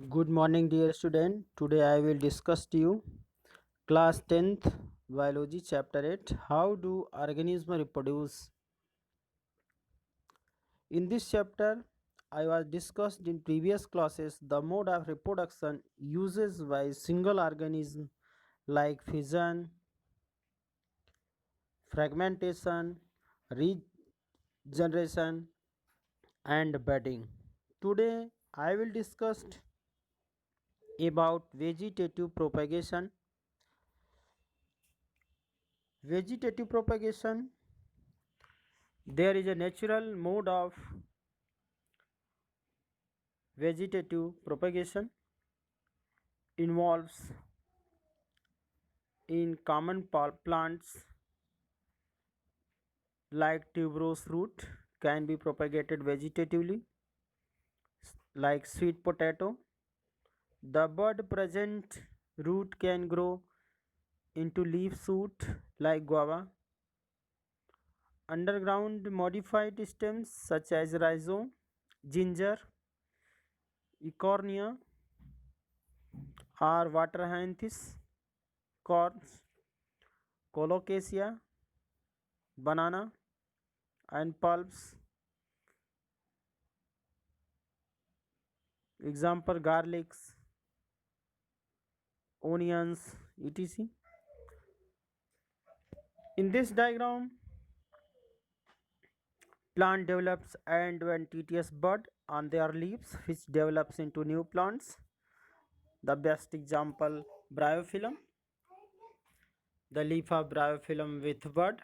Good morning, dear student. Today I will discuss to you class 10th biology chapter 8, how do organisms reproduce. In this chapter I was discussed in previous classes the mode of reproduction uses by single organism like fission, fragmentation, regeneration and budding. Today I will discuss about vegetative propagation. Vegetative propagation, there is a natural mode of vegetative propagation involves in common plants like tuberose root can be propagated vegetatively like sweet potato. The bud present root can grow into leaf shoot like guava. Underground modified stems such as rhizome, ginger, eichhornia or water hyanthus, corns, colocasia, banana and pulps. Example garlics, onions, etc. In this diagram, plant develops and when tedious bud on their leaves which develops into new plants. The best example bryophyllum, the leaf of bryophyllum with bud,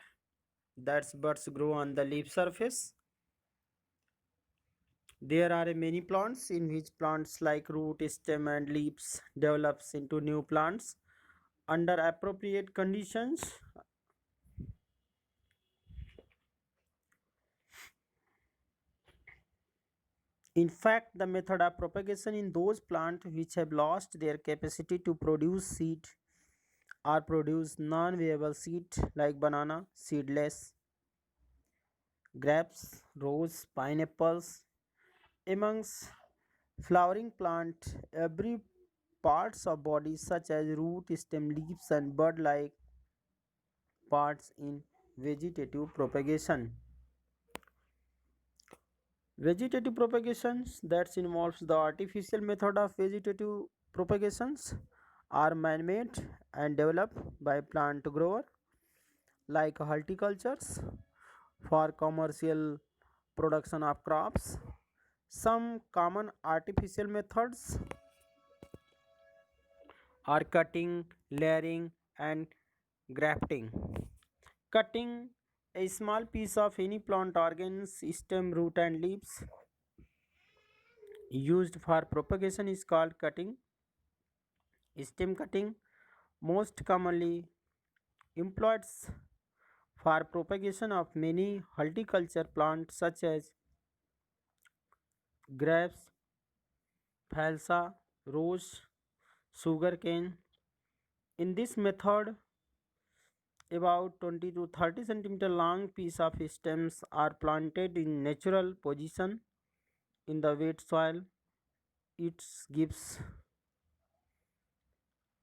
that's buds grow on the leaf surface. There are many plants in which plants like root, stem and leaves develops into new plants under appropriate conditions. In fact, the method of propagation in those plants which have lost their capacity to produce seed or produce non-viable seed like banana, seedless, grapes, rose, pineapples. Amongst flowering plant, every parts of body such as root, stem, leaves and bud like parts in vegetative propagation. Vegetative propagations that involves the artificial method of vegetative propagations are man-made and developed by plant grower like horticultures for commercial production of crops. Some common artificial methods are cutting, layering and grafting. Cutting a small piece of any plant organs, stem, root and leaves used for propagation is called cutting. Stem cutting, most commonly employed for propagation of many horticulture plants such as grapes, falsa, rose, sugarcane. In this method, about 20 to 30 centimeter long piece of stems are planted in natural position in the wet soil. It gives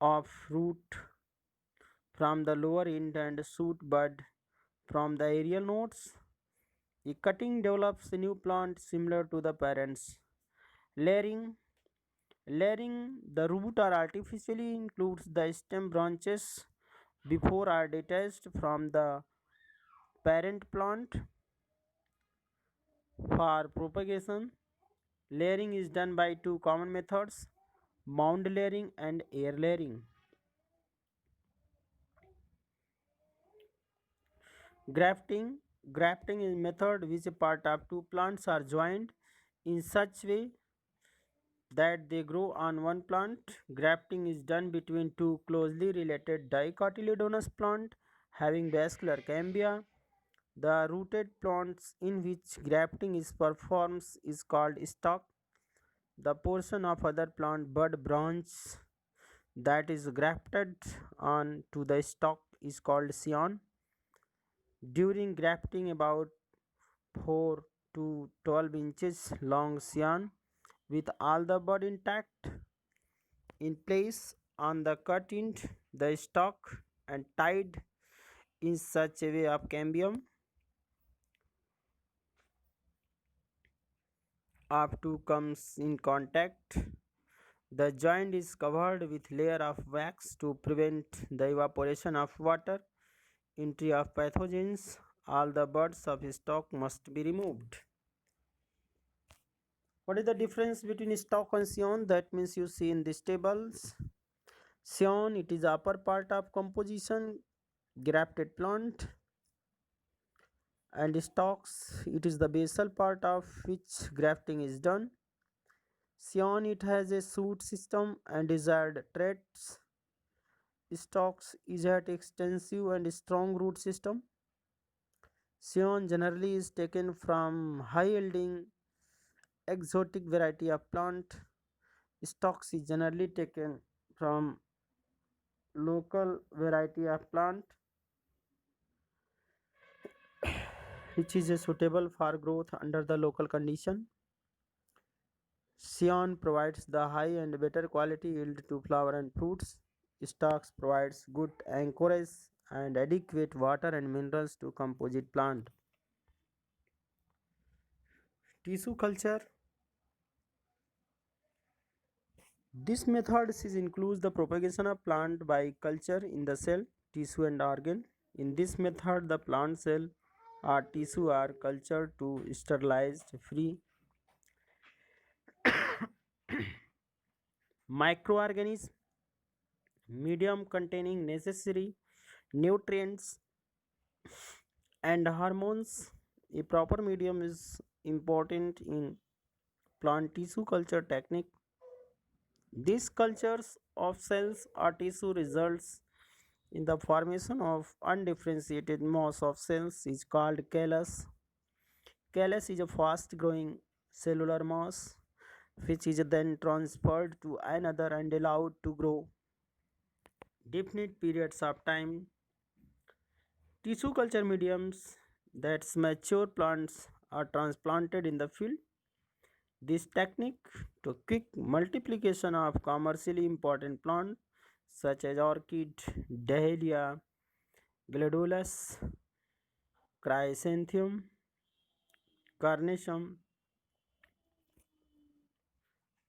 of root from the lower end and shoot bud from the aerial nodes. A cutting develops a new plant similar to the parents. Layering. Layering the root or artificially includes the stem branches before are detached from the parent plant. For propagation, layering is done by two common methods, mound layering and air layering. Grafting. Grafting is a method which a part of two plants are joined in such way that they grow on one plant. Grafting is done between two closely related dicotyledonous plants having vascular cambia. The rooted plants in which grafting is performed is called stalk. The portion of other plant bud branch that is grafted on to the stalk is called scion. During grafting, about 4 to 12 inches long scion with all the bud intact in place on the cut end, the stalk, and tied in such a way of cambium up to comes in contact. The joint is covered with layer of wax to prevent the evaporation of water. Entry of pathogens. All the buds of stalk must be removed. What is the difference between stalk and scion? That means you see in these tables. Scion, it is upper part of composition, grafted plant, and stalks, it is the basal part of which grafting is done. Scion, it has a shoot system and desired traits. Stalks is at extensive and strong root system. Scion generally is taken from high yielding exotic variety of plant. Stalks is generally taken from local variety of plant which is suitable for growth under the local condition. Scion provides the high and better quality yield to flower and fruits. Stalks provides good anchorage and adequate water and minerals to composite plant. Tissue culture. This method includes the propagation of plant by culture in the cell, tissue and organ. In this method, the plant cell or tissue are cultured to sterilized free microorganisms, medium containing necessary nutrients and hormones. A proper medium is important in plant tissue culture technique. These cultures of cells or tissue results in the formation of undifferentiated mass of cells is called callus. Callus is a fast growing cellular mass which is then transferred to another and allowed to grow definite periods of time. Tissue culture mediums that mature plants are transplanted in the field. This technique to quick multiplication of commercially important plants such as orchid, dahlia, gladiolus, chrysanthemum, carnation,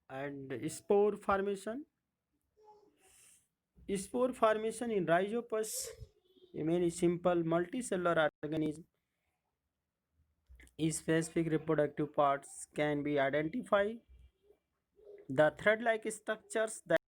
and spore formation. Spore formation in Rhizopus, a very simple multicellular organism, specific reproductive parts can be identified. The thread-like structures that